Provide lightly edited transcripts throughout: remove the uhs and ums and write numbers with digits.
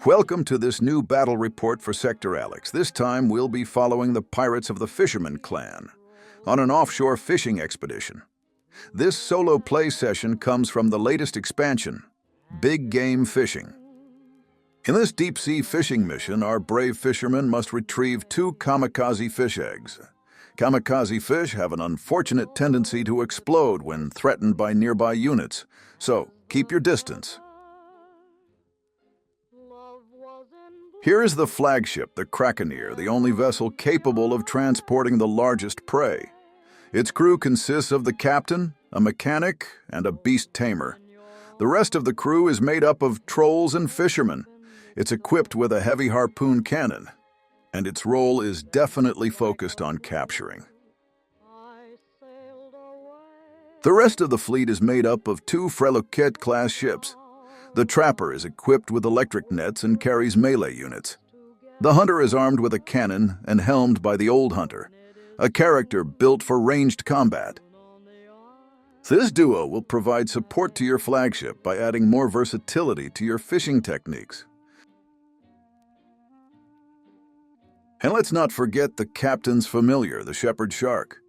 Welcome to this new battle report for Sector Alex. This time we'll be following the pirates of the Fisherman clan on an offshore fishing expedition. This solo play session comes from the latest expansion, Big Game Fishing. In this deep-sea fishing mission, our brave fishermen must retrieve 2 kamikaze fish eggs. Kamikaze fish have an unfortunate tendency to explode when threatened by nearby units, so keep your distance. Here is the flagship, the Kraken, the only vessel capable of transporting the largest prey. Its crew consists of the captain, a mechanic, and a beast tamer. The rest of the crew is made up of trolls and fishermen. It's equipped with a heavy harpoon cannon, and its role is definitely focused on capturing. The rest of the fleet is made up of 2 Freluquet-class ships. The Trapper is equipped with electric nets and carries melee units. The Hunter is armed with a cannon and helmed by the Old Hunter, a character built for ranged combat. This duo will provide support to your flagship by adding more versatility to your fishing techniques. And let's not forget the captain's familiar, the shepherd shark.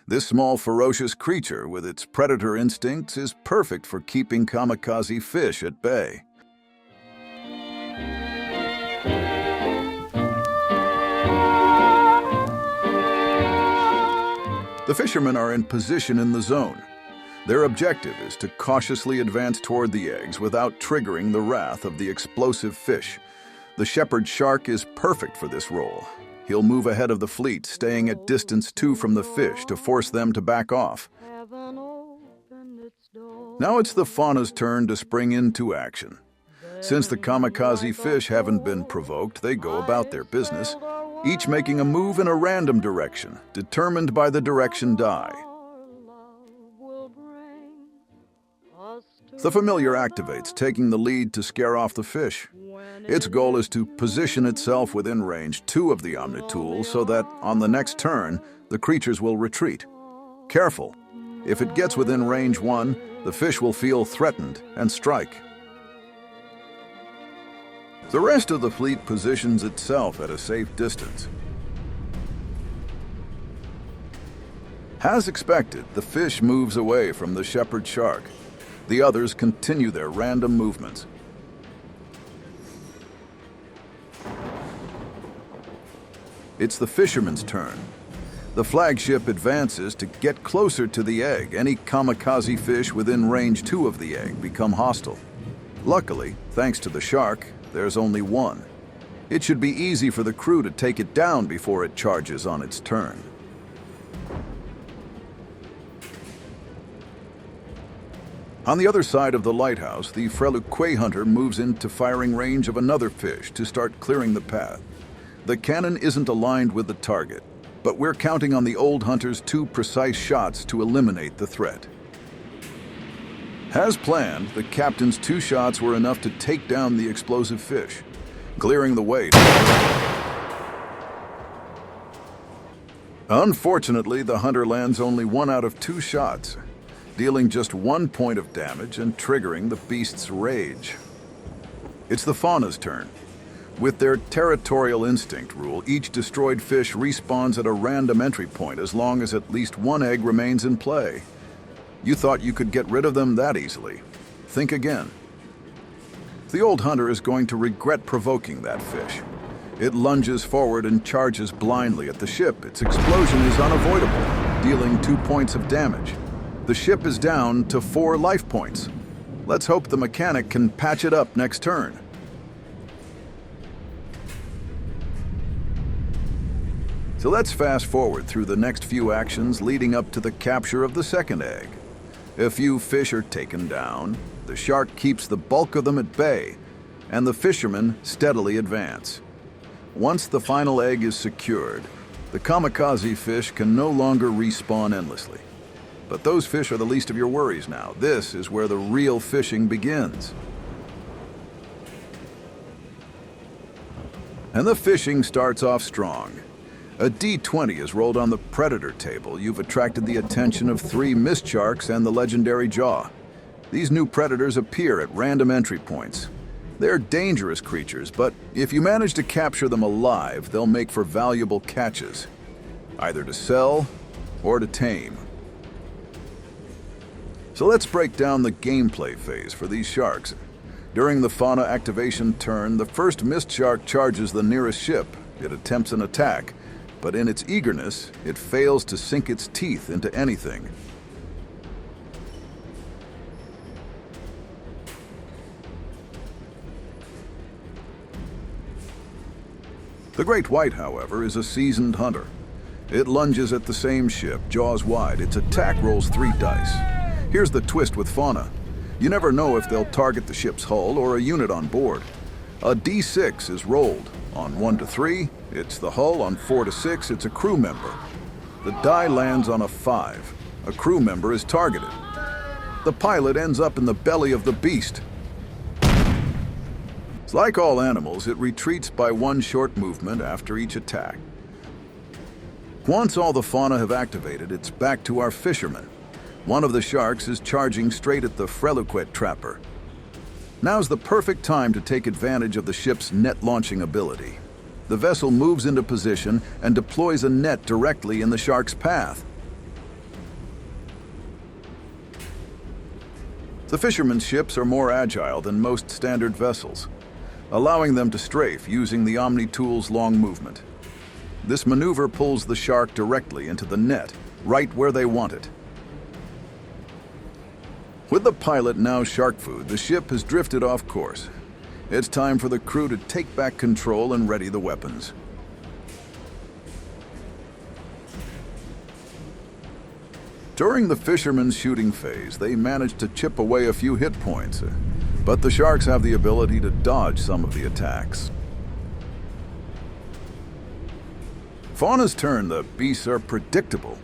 This small, ferocious creature with its predator instincts is perfect for keeping kamikaze fish at bay. The fishermen are in position in the zone. Their objective is to cautiously advance toward the eggs without triggering the wrath of the explosive fish. The shepherd shark is perfect for this role. He'll move ahead of the fleet, staying at distance 2 from the fish to force them to back off. Now it's the fauna's turn to spring into action. Since the kamikaze fish haven't been provoked, they go about their business, each making a move in a random direction, determined by the direction die. The familiar activates, taking the lead to scare off the fish. Its goal is to position itself within range 2 of the Omnitool so that, on the next turn, the creatures will retreat. Careful. If it gets within range 1, the fish will feel threatened and strike. The rest of the fleet positions itself at a safe distance. As expected, the fish moves away from the shepherd shark. The others continue their random movements. It's the fisherman's turn. The flagship advances to get closer to the egg. Any kamikaze fish within range 2 of the egg become hostile. Luckily, thanks to the shark, there's only one. It should be easy for the crew to take it down before it charges on its turn. On the other side of the lighthouse, the Freluquet hunter moves into firing range of another fish to start clearing the path. The cannon isn't aligned with the target, but we're counting on the Old Hunter's 2 precise shots to eliminate the threat. As planned, the captain's 2 shots were enough to take down the explosive fish, clearing the way. Unfortunately, the hunter lands only 1 out of 2 shots, dealing just 1 point of damage and triggering the beast's rage. It's the fauna's turn. With their territorial instinct rule, each destroyed fish respawns at a random entry point as long as at least 1 egg remains in play. You thought you could get rid of them that easily. Think again. The Old Hunter is going to regret provoking that fish. It lunges forward and charges blindly at the ship. Its explosion is unavoidable, dealing 2 points of damage. The ship is down to 4 life points. Let's hope the mechanic can patch it up next turn. So let's fast forward through the next few actions leading up to the capture of the second egg. A few fish are taken down, the shark keeps the bulk of them at bay, and the fishermen steadily advance. Once the final egg is secured, the kamikaze fish can no longer respawn endlessly. But those fish are the least of your worries now. This is where the real fishing begins. And the fishing starts off strong. A D20 is rolled on the predator table. You've attracted the attention of 3 mist sharks and the legendary jaw. These new predators appear at random entry points. They're dangerous creatures, but if you manage to capture them alive, they'll make for valuable catches, either to sell or to tame. So let's break down the gameplay phase for these sharks. During the fauna activation turn, the first mist shark charges the nearest ship. It attempts an attack, but in its eagerness, it fails to sink its teeth into anything. The great white, however, is a seasoned hunter. It lunges at the same ship, jaws wide. Its attack rolls 3 dice. Here's the twist with fauna. You never know if they'll target the ship's hull or a unit on board. A D6 is rolled. On 1 to 3, it's the hull. On 4 to 6, it's a crew member. The die lands on a 5. A crew member is targeted. The pilot ends up in the belly of the beast. Like all animals, it retreats by 1 short movement after each attack. Once all the fauna have activated, it's back to our fishermen. One of the sharks is charging straight at the Freluquet trapper. Now's the perfect time to take advantage of the ship's net launching ability. The vessel moves into position and deploys a net directly in the shark's path. The fishermen's ships are more agile than most standard vessels, allowing them to strafe using the Omni Tool's long movement. This maneuver pulls the shark directly into the net, right where they want it. With the pilot now shark food, the ship has drifted off course. It's time for the crew to take back control and ready the weapons. During the fishermen's shooting phase, they manage to chip away a few hit points, but the sharks have the ability to dodge some of the attacks. Fauna's turn, the beasts are predictable.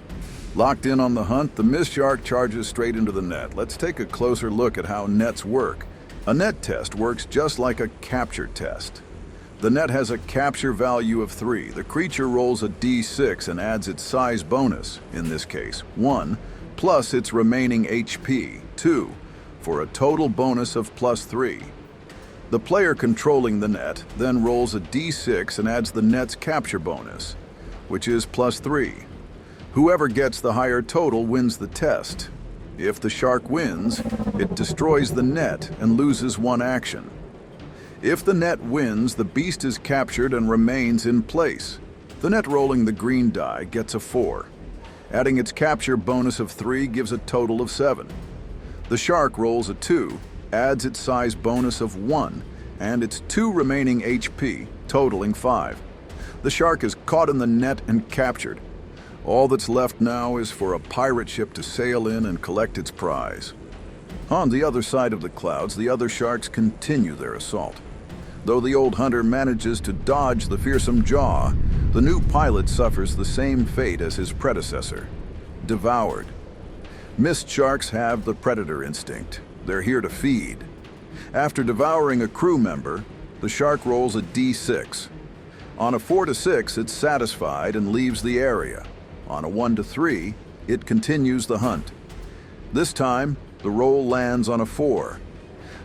Locked in on the hunt, the mist shark charges straight into the net. Let's take a closer look at how nets work. A net test works just like a capture test. The net has a capture value of 3. The creature rolls a d6 and adds its size bonus, in this case 1, plus its remaining HP, 2, for a total bonus of +3. The player controlling the net then rolls a d6 and adds the net's capture bonus, which is +3. Whoever gets the higher total wins the test. If the shark wins, it destroys the net and loses 1 action. If the net wins, the beast is captured and remains in place. The net rolling the green die gets a 4. Adding its capture bonus of 3 gives a total of 7. The shark rolls a 2, adds its size bonus of 1, and its 2 remaining HP, totaling 5. The shark is caught in the net and captured. All that's left now is for a pirate ship to sail in and collect its prize. On the other side of the clouds, the other sharks continue their assault. Though the old hunter manages to dodge the fearsome jaw, the new pilot suffers the same fate as his predecessor, devoured. Mist sharks have the predator instinct. They're here to feed. After devouring a crew member, the shark rolls a d6. On a 4 to 6, it's satisfied and leaves the area. On a 1 to 3, it continues the hunt. This time, the roll lands on a 4.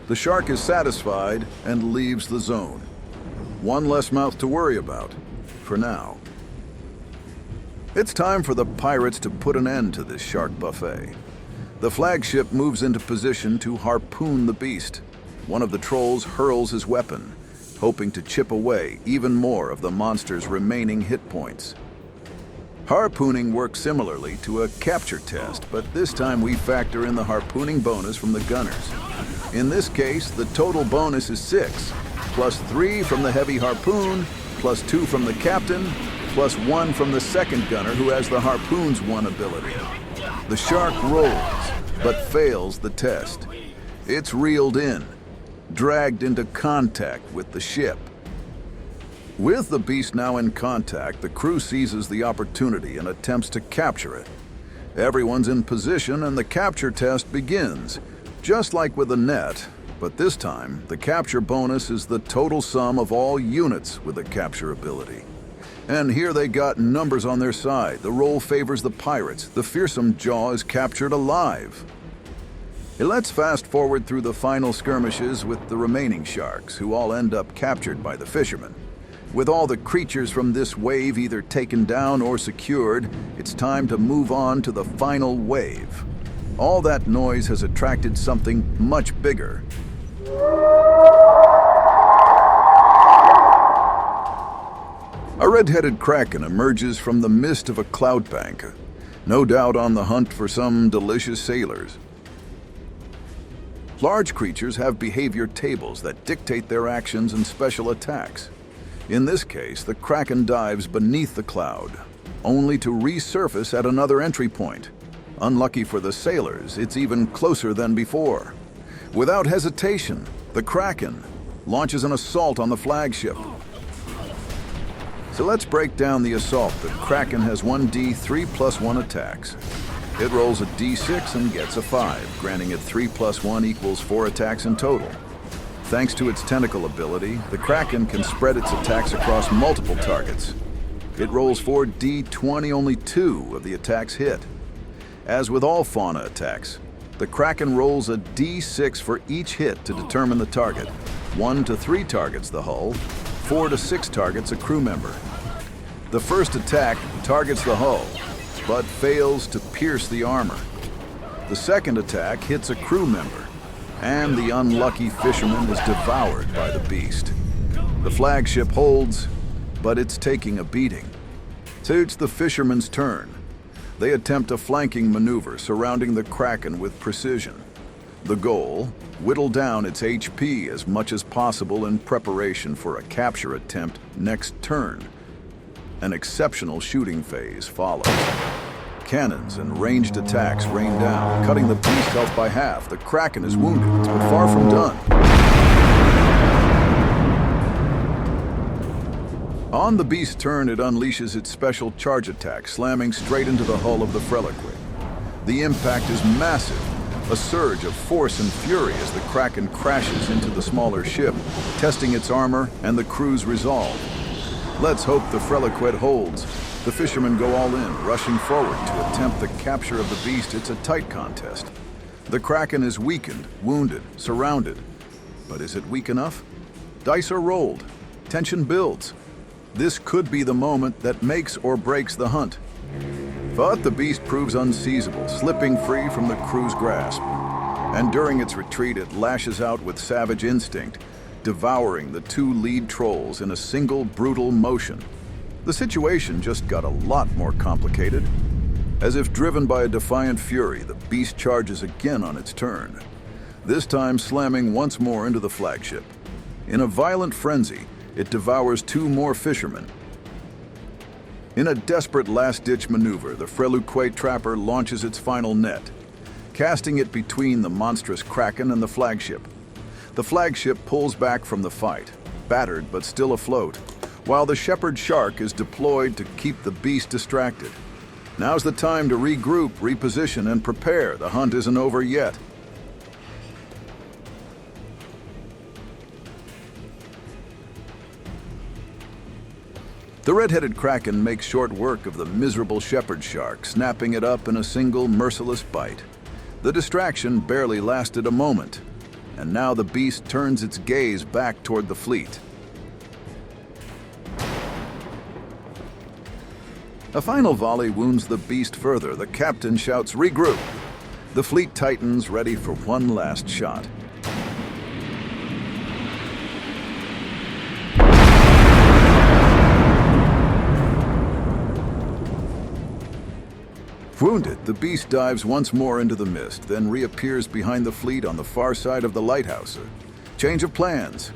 The shark is satisfied and leaves the zone. 1 less mouth to worry about, for now. It's time for the pirates to put an end to this shark buffet. The flagship moves into position to harpoon the beast. One of the trolls hurls his weapon, hoping to chip away even more of the monster's remaining hit points. Harpooning works similarly to a capture test, but this time we factor in the harpooning bonus from the gunners. In this case, the total bonus is 6, plus 3 from the heavy harpoon, plus 2 from the captain, plus 1 from the second gunner who has the harpoon's 1 ability. The shark rolls, but fails the test. It's reeled in, dragged into contact with the ship. With the beast now in contact, the crew seizes the opportunity and attempts to capture it. Everyone's in position and the capture test begins, just like with a net, but this time the capture bonus is the total sum of all units with a capture ability. And here they got numbers on their side. The roll favors the pirates. The fearsome jaw is captured alive. Let's fast forward through the final skirmishes with the remaining sharks, who all end up captured by the fishermen. With all the creatures from this wave either taken down or secured, it's time to move on to the final wave. All that noise has attracted something much bigger. A red-headed kraken emerges from the mist of a cloud bank, no doubt on the hunt for some delicious sailors. Large creatures have behavior tables that dictate their actions and special attacks. In this case, the kraken dives beneath the cloud, only to resurface at another entry point. Unlucky for the sailors, it's even closer than before. Without hesitation, the kraken launches an assault on the flagship. So let's break down the assault. The kraken has 1d3 plus 1 attacks. It rolls a d6 and gets a 5, granting it 3 plus 1 equals 4 attacks in total. Thanks to its tentacle ability, the kraken can spread its attacks across multiple targets. It rolls 4d20, only 2 of the attacks hit. As with all fauna attacks, the kraken rolls a d6 for each hit to determine the target. 1 to 3 targets the hull, 4 to 6 targets a crew member. The first attack targets the hull, but fails to pierce the armor. The second attack hits a crew member, and the unlucky fisherman is devoured by the beast. The flagship holds, but it's taking a beating. So it's the fisherman's turn. They attempt a flanking maneuver surrounding the kraken with precision. The goal, whittle down its HP as much as possible in preparation for a capture attempt next turn. An exceptional shooting phase follows. Cannons and ranged attacks rain down, cutting the beast's health by half. The kraken is wounded, but far from done. On the beast's turn, it unleashes its special charge attack, slamming straight into the hull of the Freloquid. The impact is massive, a surge of force and fury as the kraken crashes into the smaller ship, testing its armor and the crew's resolve. Let's hope the Freloquid holds. The fishermen go all in, rushing forward to attempt the capture of the beast. It's a tight contest. The kraken is weakened, wounded, surrounded. But is it weak enough? Dice are rolled. Tension builds. This could be the moment that makes or breaks the hunt. But the beast proves unseizable, slipping free from the crew's grasp. And during its retreat, it lashes out with savage instinct, devouring the 2 lead trolls in a single brutal motion. The situation just got a lot more complicated. As if driven by a defiant fury, the beast charges again on its turn, this time slamming once more into the flagship. In a violent frenzy, it devours 2 more fishermen. In a desperate last-ditch maneuver, the Freloquid trapper launches its final net, casting it between the monstrous kraken and the flagship. The flagship pulls back from the fight, battered but still afloat, while the shepherd shark is deployed to keep the beast distracted. Now's the time to regroup, reposition, and prepare. The hunt isn't over yet. The red-headed kraken makes short work of the miserable shepherd shark, snapping it up in a single merciless bite. The distraction barely lasted a moment, and now the beast turns its gaze back toward the fleet. A final volley wounds the beast further. The captain shouts, "Regroup!" The fleet tightens, ready for one last shot. Wounded, the beast dives once more into the mist, then reappears behind the fleet on the far side of the lighthouse. Change of plans.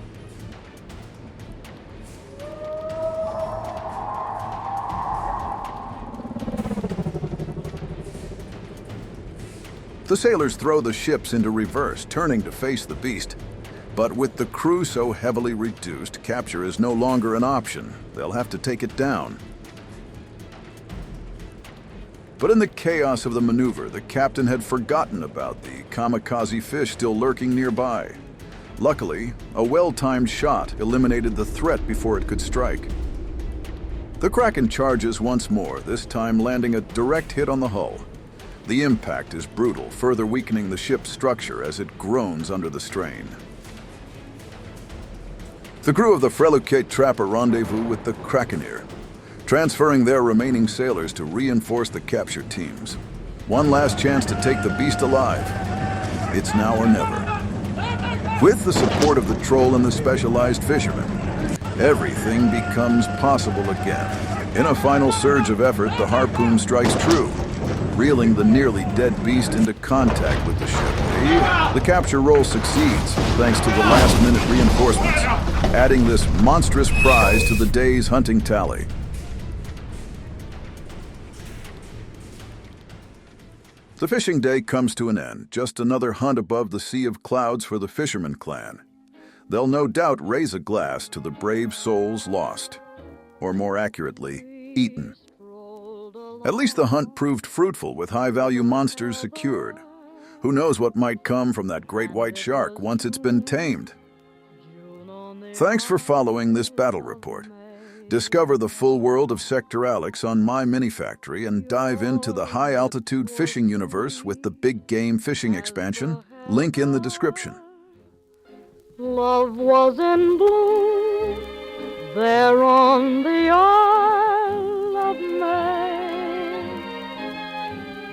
The sailors throw the ships into reverse, turning to face the beast. But with the crew so heavily reduced, capture is no longer an option. They'll have to take it down. But in the chaos of the maneuver, the captain had forgotten about the kamikaze fish still lurking nearby. Luckily, a well-timed shot eliminated the threat before it could strike. The kraken charges once more, this time landing a direct hit on the hull. The impact is brutal, further weakening the ship's structure as it groans under the strain. The crew of the Freluquet trap a rendezvous with the kraken, transferring their remaining sailors to reinforce the captured teams. One last chance to take the beast alive. It's now or never. With the support of the troll and the specialized fishermen, everything becomes possible again. In a final surge of effort, the harpoon strikes true, reeling the nearly dead beast into contact with the ship. The capture roll succeeds, thanks to the last-minute reinforcements, adding this monstrous prize to the day's hunting tally. The fishing day comes to an end, just another hunt above the sea of clouds for the fisherman clan. They'll no doubt raise a glass to the brave souls lost, or more accurately, eaten. At least the hunt proved fruitful with high-value monsters secured. Who knows what might come from that great white shark once it's been tamed? Thanks for following this battle report. Discover the full world of Sector Alex on My Mini Factory and dive into the high-altitude fishing universe with the Big Game Fishing expansion. Link in the description. Love was in bloom there on the